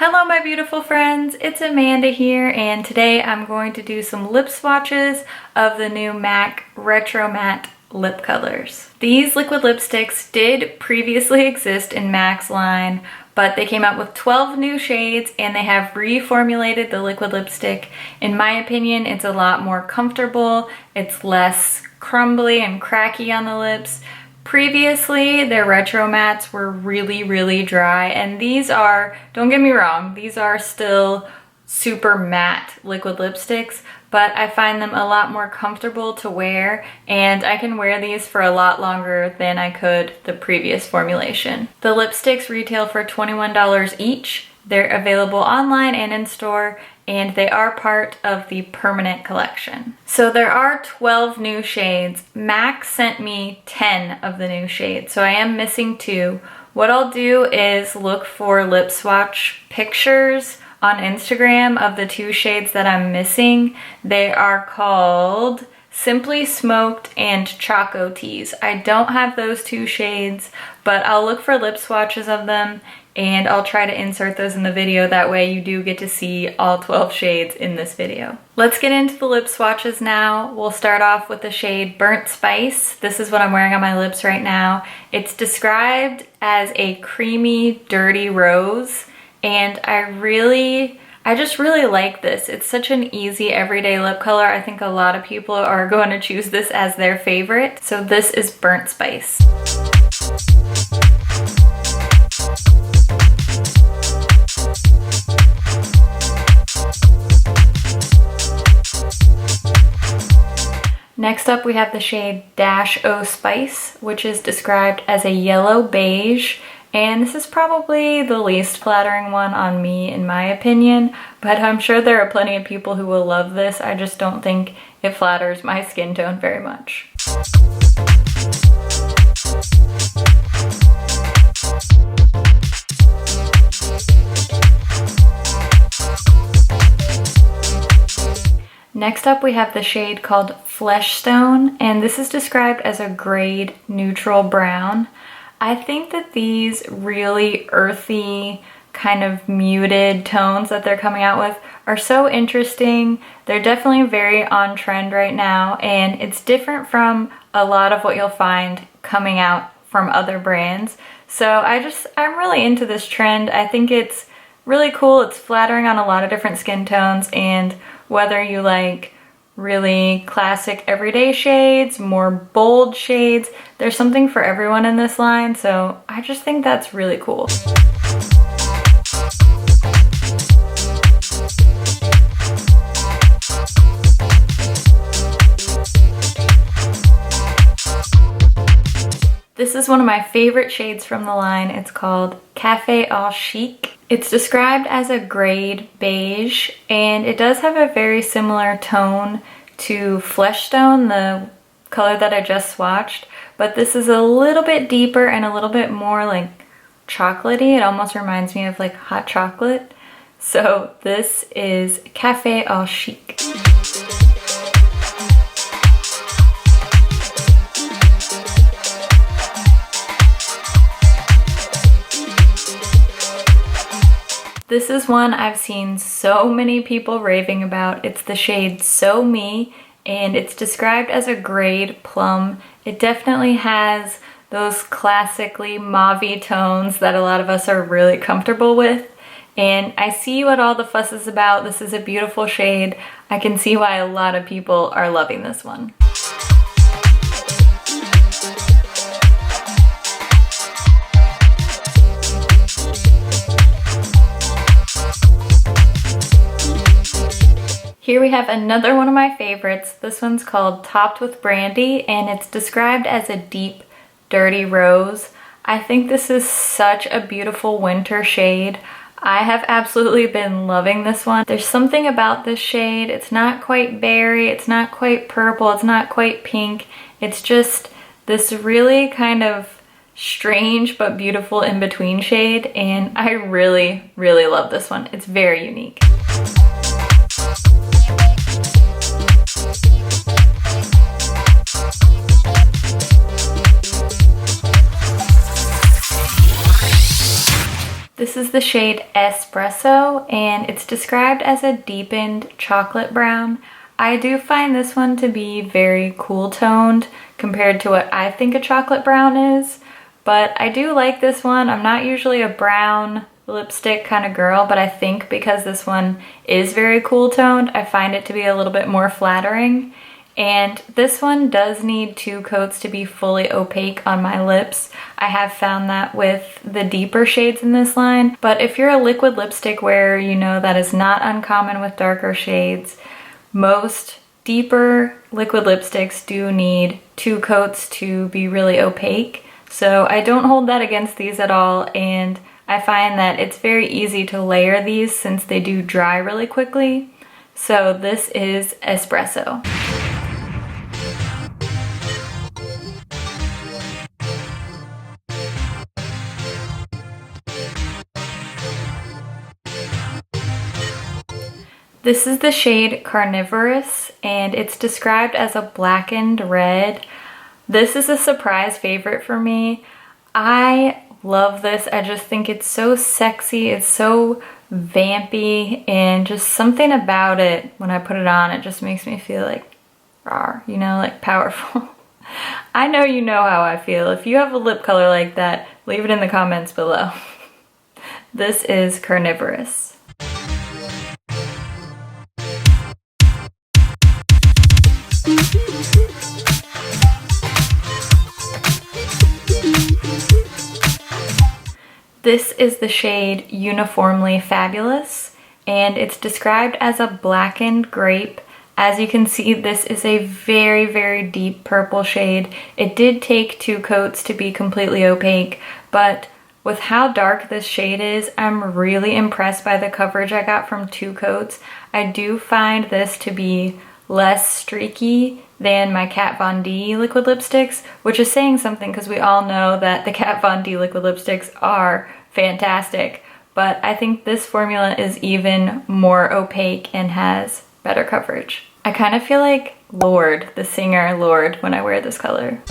Hello my beautiful friends, it's Amanda here, and today I'm going to do some lip swatches of the new MAC Retro Matte lip colors. These liquid lipsticks did previously exist in MAC's line, but they came out with 12 new shades and they have reformulated the liquid lipstick. In my opinion, it's a lot more comfortable, it's less crumbly and cracky on the lips. Previously, their retro mattes were really dry, and these are, don't get me wrong, these are still super matte liquid lipsticks, but I find them a lot more comfortable to wear, and I can wear these for a lot longer than I could the previous formulation. The lipsticks retail for $21 each. They're available online and in store, and they are part of the permanent collection. So there are 12 new shades. MAC sent me 10 of the new shades, so I am missing 2. What I'll do is look for lip swatch pictures on Instagram of the 2 shades that I'm missing. They are called Simply Smoked and Choco Teas. I don't have those 2 shades, but I'll look for lip swatches of them and I'll try to insert those in the video. That way you do get to see all 12 shades in this video. Let's get into the lip swatches now. We'll start off with the shade Burnt Spice. This is what I'm wearing on my lips right now. It's described as a creamy, dirty rose, and I just really like this. It's such an easy everyday lip color. I think a lot of people are going to choose this as their favorite. So this is Burnt Spice. Next up we have the shade Dash O Spice, which is described as a yellow beige, and this is probably the least flattering one on me in my opinion, but I'm sure there are plenty of people who will love this. I just don't think it flatters my skin tone very much. Next up we have the shade called Flesh Stone, and this is described as a grade neutral brown. I think that these really earthy, kind of muted tones that they're coming out with are so interesting. They're definitely very on trend right now, and it's different from a lot of what you'll find coming out from other brands. So I'm really into this trend. I think it's really cool. It's flattering on a lot of different skin tones, and whether you like really classic everyday shades, more bold shades, there's something for everyone in this line, so I just think that's really cool. This is one of my favorite shades from the line. It's called Cafe Au Chic. It's described as a grade beige, and it does have a very similar tone to Flesh Stone, the color that I just swatched, but this is a little bit deeper and a little bit more like chocolatey. It almost reminds me of like hot chocolate. So this is Cafe Au Chic. This is one I've seen so many people raving about. It's the shade So Me, and it's described as a grade plum. It definitely has those classically mauve-y tones that a lot of us are really comfortable with. And I see what all the fuss is about. This is a beautiful shade. I can see why a lot of people are loving this one. Here we have another one of my favorites. This one's called Topped with Brandy, and it's described as a deep, dirty rose. I think this is such a beautiful winter shade. I have absolutely been loving this one. There's something about this shade. It's not quite berry, it's not quite purple, it's not quite pink. It's just this really kind of strange but beautiful in-between shade, and I really love this one. It's very unique. This is the shade Espresso, and it's described as a deepened chocolate brown. I do find this one to be very cool toned compared to what I think a chocolate brown is, but I do like this one. I'm not usually a brown lipstick kind of girl, but I think because this one is very cool toned, I find it to be a little bit more flattering. And this one does need 2 coats to be fully opaque on my lips. I have found that with the deeper shades in this line, but if you're a liquid lipstick wearer, you know that is not uncommon with darker shades. Most deeper liquid lipsticks do need 2 coats to be really opaque. So I don't hold that against these at all, and I find that it's very easy to layer these since they do dry really quickly. So this is Espresso. This is the shade Carnivorous, and it's described as a blackened red. This is a surprise favorite for me. I love this. I just think it's so sexy. It's so vampy, and just something about it when I put it on, it just makes me feel like raw, you know, like powerful. I know you know how I feel. If you have a lip color like that, leave it in the comments below. This is Carnivorous. This is the shade Uniformly Fabulous, and it's described as a blackened grape. As you can see, this is a very, very deep purple shade. It did take 2 coats to be completely opaque, but with how dark this shade is, I'm really impressed by the coverage I got from 2 coats. I do find this to be less streaky than my Kat Von D liquid lipsticks, which is saying something because we all know that the Kat Von D liquid lipsticks are fantastic, but I think this formula is even more opaque and has better coverage. I kind of feel like Lorde, the singer Lorde, when I wear this color.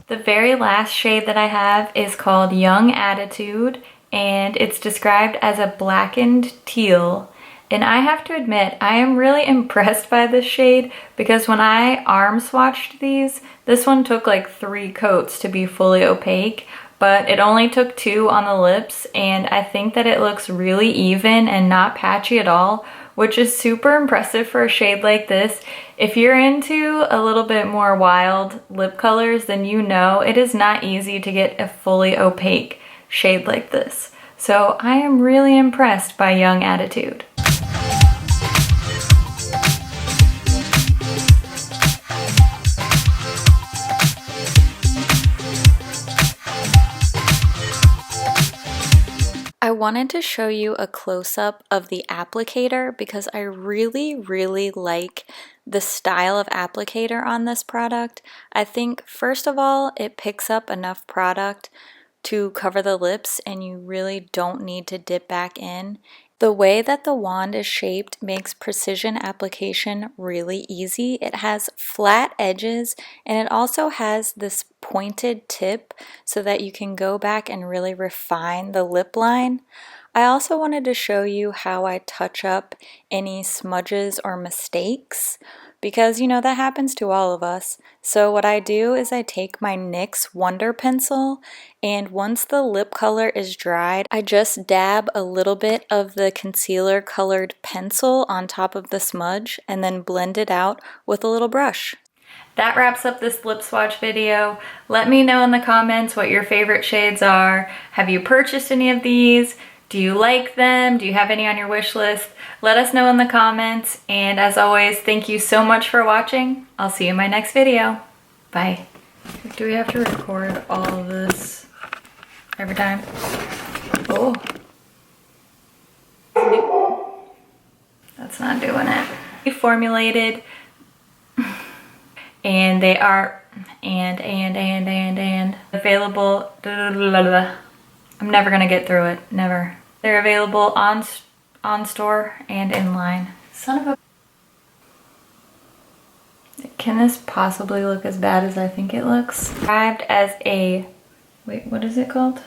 The very last shade that I have is called Young Attitude, and it's described as a blackened teal. And I have to admit, I am really impressed by this shade because when I arm swatched these, this one took like 3 coats to be fully opaque, but it only took 2 on the lips, and I think that it looks really even and not patchy at all, which is super impressive for a shade like this. If you're into a little bit more wild lip colors, then you know it is not easy to get a fully opaque shade like this. So I am really impressed by Young Attitude. I wanted to show you a close-up of the applicator because I really, really like the style of applicator on this product. I think, first of all, it picks up enough product to cover the lips and you really don't need to dip back in. The way that the wand is shaped makes precision application really easy. It has flat edges and it also has this pointed tip so that you can go back and really refine the lip line. I also wanted to show you how I touch up any smudges or mistakes because, you know, that happens to all of us. So what I do is I take my NYX Wonder Pencil, and once the lip color is dried, I just dab a little bit of the concealer colored pencil on top of the smudge and then blend it out with a little brush. That wraps up this lip swatch video. Let me know in the comments what your favorite shades are. Have you purchased any of these? Do you like them? Do you have any on your wish list? Let us know in the comments, and as always, thank you so much for watching. I'll see you in my next video. Bye. Do we have to record all of this every time? Oh. That's not doing it. We formulated, and they are, and available, I'm never gonna get through it, never. They're available on store and in line. Son of a... Can this possibly look as bad as I think it looks? Described as a... Wait, what is it called?